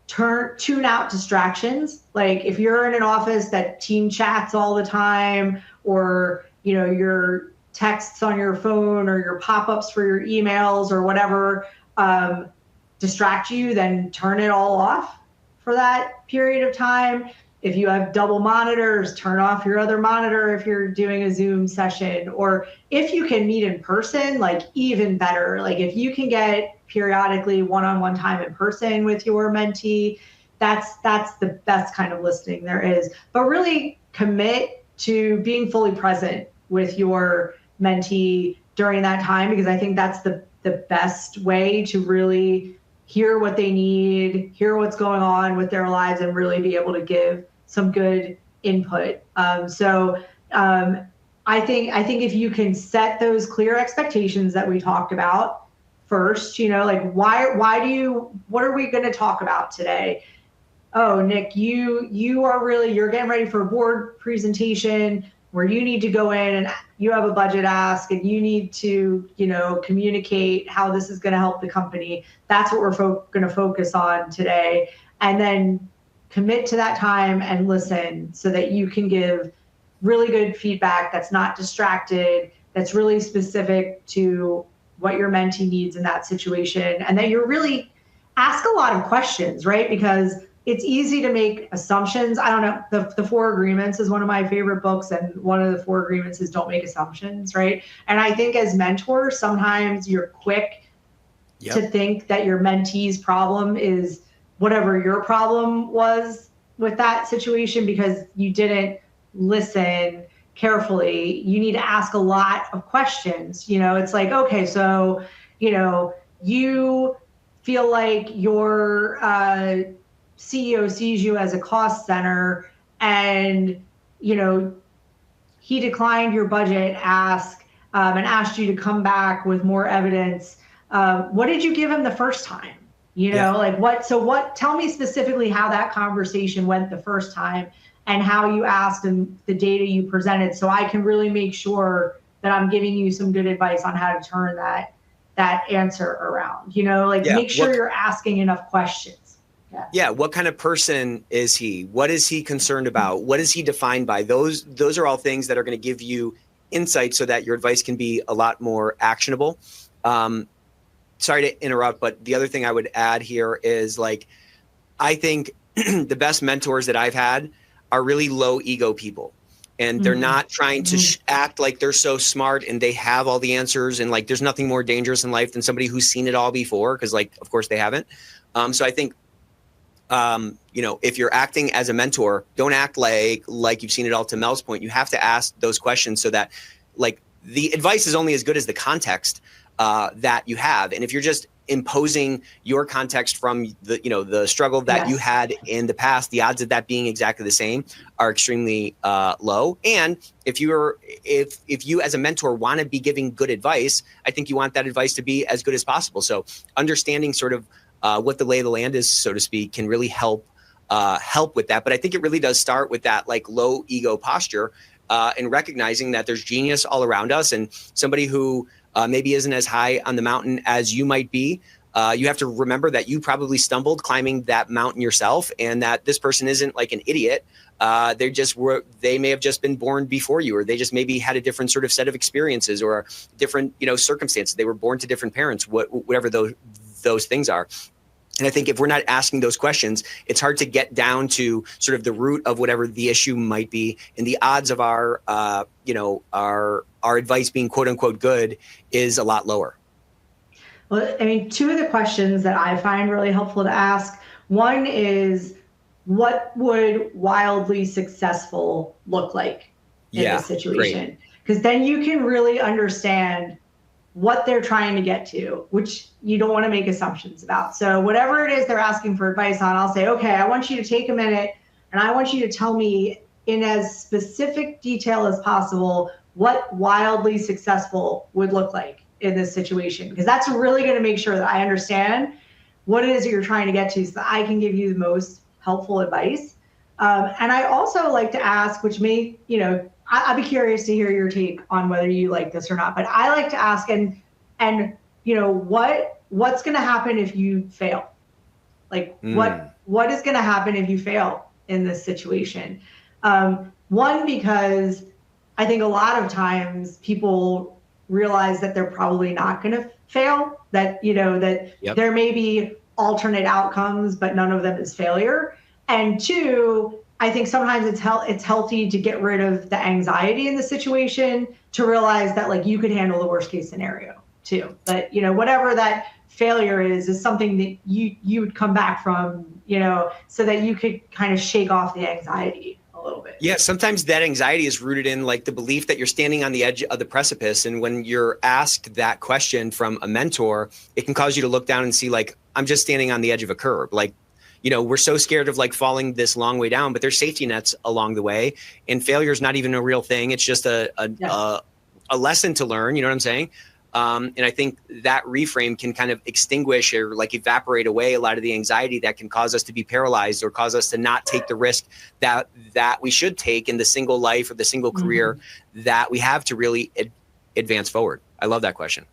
tune out distractions. Like if you're in an office that team chats all the time, or, your texts on your phone or your pop-ups for your emails or whatever, distract you, then turn it all off for that period of time. If you have double monitors, turn off your other monitor if you're doing a Zoom session. Or if you can meet in person, like even better. Like if you can get periodically one-on-one time in person with your mentee, that's the best kind of listening there is. But really commit to being fully present with your mentee during that time, because I think that's the best way to really hear what they need, hear what's going on with their lives, and really be able to give some good input. I think if you can set those clear expectations that we talked about first, like what are we going to talk about today? Oh, Nick, you're getting ready for a board presentation where you need to go in and you have a budget ask and you need to, communicate how this is going to help the company. That's what we're going to focus on today. And then commit to that time and listen so that you can give really good feedback that's not distracted, that's really specific to what your mentee needs in that situation. And then you're really ask a lot of questions, right? Because it's easy to make assumptions. I don't know. The 4 Agreements is one of my favorite books. And one of the 4 Agreements is don't make assumptions, right? And I think as mentors, sometimes you're quick to think that your mentee's problem is whatever your problem was with that situation because you didn't listen carefully. You need to ask a lot of questions. It's like, okay, so, you feel like your CEO sees you as a cost center and, he declined your budget ask and asked you to come back with more evidence. What did you give him the first time? Tell me specifically how that conversation went the first time and how you asked and the data you presented so I can really make sure that I'm giving you some good advice on how to turn that answer around, make sure you're asking enough questions. Yeah. What kind of person is he? What is he concerned about? What is he defined by? Those are all things that are going to give you insight so that your advice can be a lot more actionable. Sorry to interrupt, but the other thing I would add here is I think the best mentors that I've had are really low ego people. And they're not trying to act like they're so smart and they have all the answers. And there's nothing more dangerous in life than somebody who's seen it all before. Cause of course they haven't. So I think, if you're acting as a mentor, don't act like you've seen it all. To Mel's point, you have to ask those questions so that the advice is only as good as the context that you have. And if you're just imposing your context from the struggle that you had in the past, the odds of that being exactly the same are extremely low. And if you as a mentor want to be giving good advice, I think you want that advice to be as good as possible. So understanding sort of what the lay of the land is, so to speak, can really help with that. But I think it really does start with that low ego posture and recognizing that there's genius all around us, and somebody who maybe isn't as high on the mountain as you might be You have to remember that you probably stumbled climbing that mountain yourself, and that this person isn't like an idiot. They may have just been born before you, or they just maybe had a different sort of set of experiences or different, circumstances. They were born to different parents, whatever those things are. And I think if we're not asking those questions, it's hard to get down to sort of the root of whatever the issue might be. And the odds of our advice being quote unquote good is a lot lower. Well, I mean, two of the questions that I find really helpful to ask, one is, what would wildly successful look like in this situation? Because then you can really understand what they're trying to get to, which you don't want to make assumptions about. So whatever it is they're asking for advice on, I'll say, okay, I want you to take a minute and I want you to tell me in as specific detail as possible what wildly successful would look like in this situation. Because that's really going to make sure that I understand what it is that you're trying to get to, so that I can give you the most helpful advice. And I also like to ask, which may, I'd be curious to hear your take on whether you like this or not, but I like to ask, and what's going to happen if you fail? Like what is going to happen if you fail in this situation? One, because I think a lot of times people realize that they're probably not going to fail, that, there may be alternate outcomes, but none of them is failure. And two, I think sometimes it's healthy to get rid of the anxiety in the situation, to realize that like you could handle the worst case scenario too. But whatever that failure is something that you would come back from, so that you could kind of shake off the anxiety a little bit. Yeah, sometimes that anxiety is rooted in like the belief that you're standing on the edge of the precipice. And when you're asked that question from a mentor, it can cause you to look down and see like, I'm just standing on the edge of a curb. Like, we're so scared of like falling this long way down, but there's safety nets along the way, and failure is not even a real thing. It's just a lesson to learn. You know what I'm saying? And I think that reframe can kind of extinguish or like evaporate away a lot of the anxiety that can cause us to be paralyzed or cause us to not take the risk that we should take in the single life or the single career that we have to really advance forward. I love that question.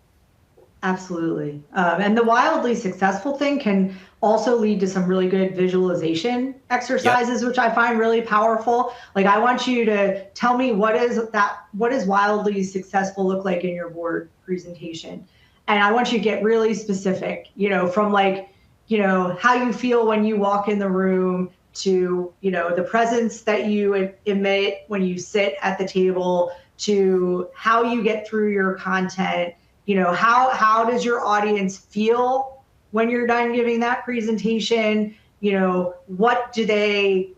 Absolutely. And the wildly successful thing can also lead to some really good visualization exercises, which I find really powerful. Like, I want you to tell me what does wildly successful look like in your board presentation? And I want you to get really specific, from like, how you feel when you walk in the room to, the presence that you emit when you sit at the table, to how you get through your content. How does your audience feel when you're done giving that presentation? What do they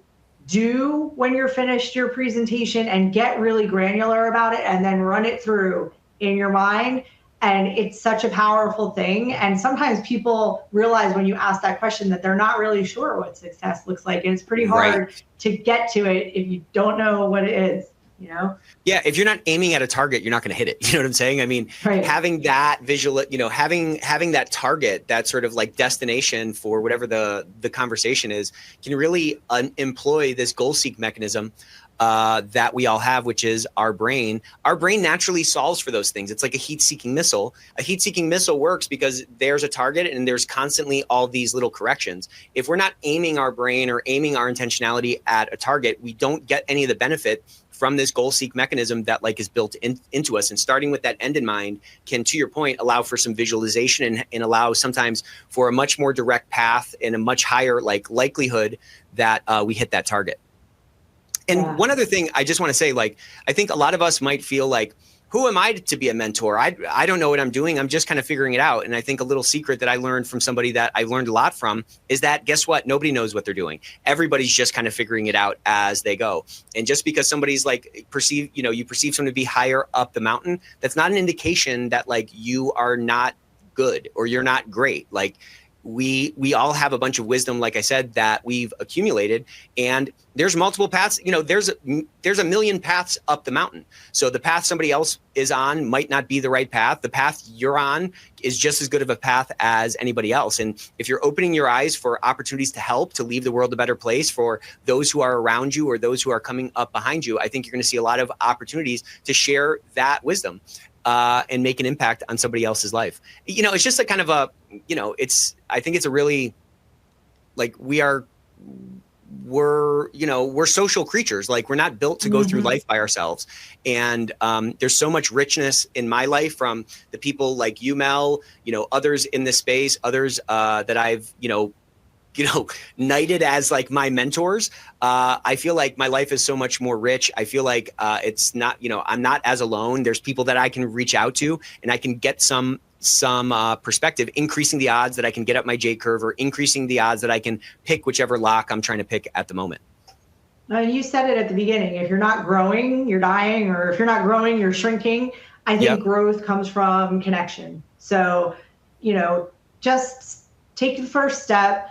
do when you're finished your presentation? And get really granular about it and then run it through in your mind. And it's such a powerful thing. And sometimes people realize when you ask that question that they're not really sure what success looks like. And it's pretty hard to get to it if you don't know what it is. Yeah, if you're not aiming at a target, you're not going to hit it. You know what I'm saying? I mean, having that visual, having that target, that sort of like destination for whatever the conversation is, can really employ this goal seek mechanism that we all have, which is our brain. Our brain naturally solves for those things. It's like a heat-seeking missile. A heat-seeking missile works because there's a target and there's constantly all these little corrections. If we're not aiming our brain or aiming our intentionality at a target, we don't get any of the benefit from this goal seek mechanism that like is built into us. And starting with that end in mind can, to your point, allow for some visualization and allow sometimes for a much more direct path and a much higher like likelihood that we hit that target. And one other thing I just want to say, like, I think a lot of us might feel like, who am I to be a mentor? I don't know what I'm doing. I'm just kind of figuring it out. And I think a little secret that I learned from somebody that I learned a lot from is that, guess what? Nobody knows what they're doing. Everybody's just kind of figuring it out as they go. And just because somebody's like you perceive someone to be higher up the mountain, that's not an indication that like you are not good or you're not great. Like, we all have a bunch of wisdom, like I said, that we've accumulated, and there's multiple paths. There's a million paths up the mountain. So the path somebody else is on might not be the right path. The path you're on is just as good of a path as anybody else. And if you're opening your eyes for opportunities to help, to leave the world a better place for those who are around you or those who are coming up behind you, I think you're going to see a lot of opportunities to share that wisdom. and make an impact on somebody else's life. It's just a kind of I think it's a really, like, we're social creatures. Like, we're not built to go through life by ourselves. And there's so much richness in my life from the people like you, Mel, others in this space, others that I've, knighted as like my mentors. I feel like my life is so much more rich. I feel like it's not, I'm not as alone. There's people that I can reach out to, and I can get some perspective, increasing the odds that I can get up my J curve, or increasing the odds that I can pick whichever lock I'm trying to pick at the moment. You said it at the beginning. If you're not growing, you're dying, or if you're not growing, you're shrinking. I think growth comes from connection. So, just take the first step,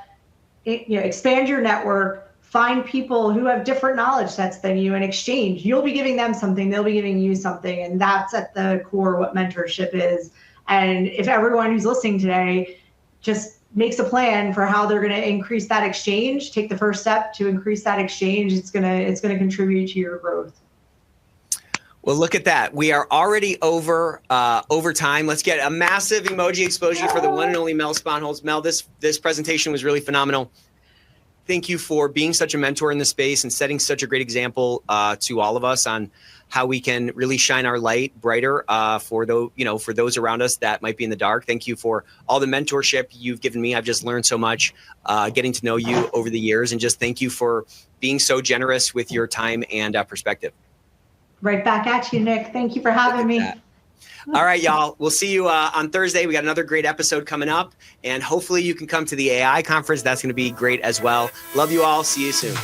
expand your network, find people who have different knowledge sets than you, and exchange. You'll be giving them something, they'll be giving you something. And that's at the core what mentorship is. And if everyone who's listening today just makes a plan for how they're going to increase that exchange, take the first step to increase that exchange, it's going to contribute to your growth. Well, look at that. We are already over time. Let's get a massive emoji explosion for the one and only Mel Sponholz. Mel, this presentation was really phenomenal. Thank you for being such a mentor in the space and setting such a great example to all of us on how we can really shine our light brighter for those around us that might be in the dark. Thank you for all the mentorship you've given me. I've just learned so much getting to know you over the years, and just thank you for being so generous with your time and perspective. Right back at you, Nick. Thank you for having me. All right, y'all. We'll see you on Thursday. We got another great episode coming up, and hopefully you can come to the AI conference. That's going to be great as well. Love you all. See you soon.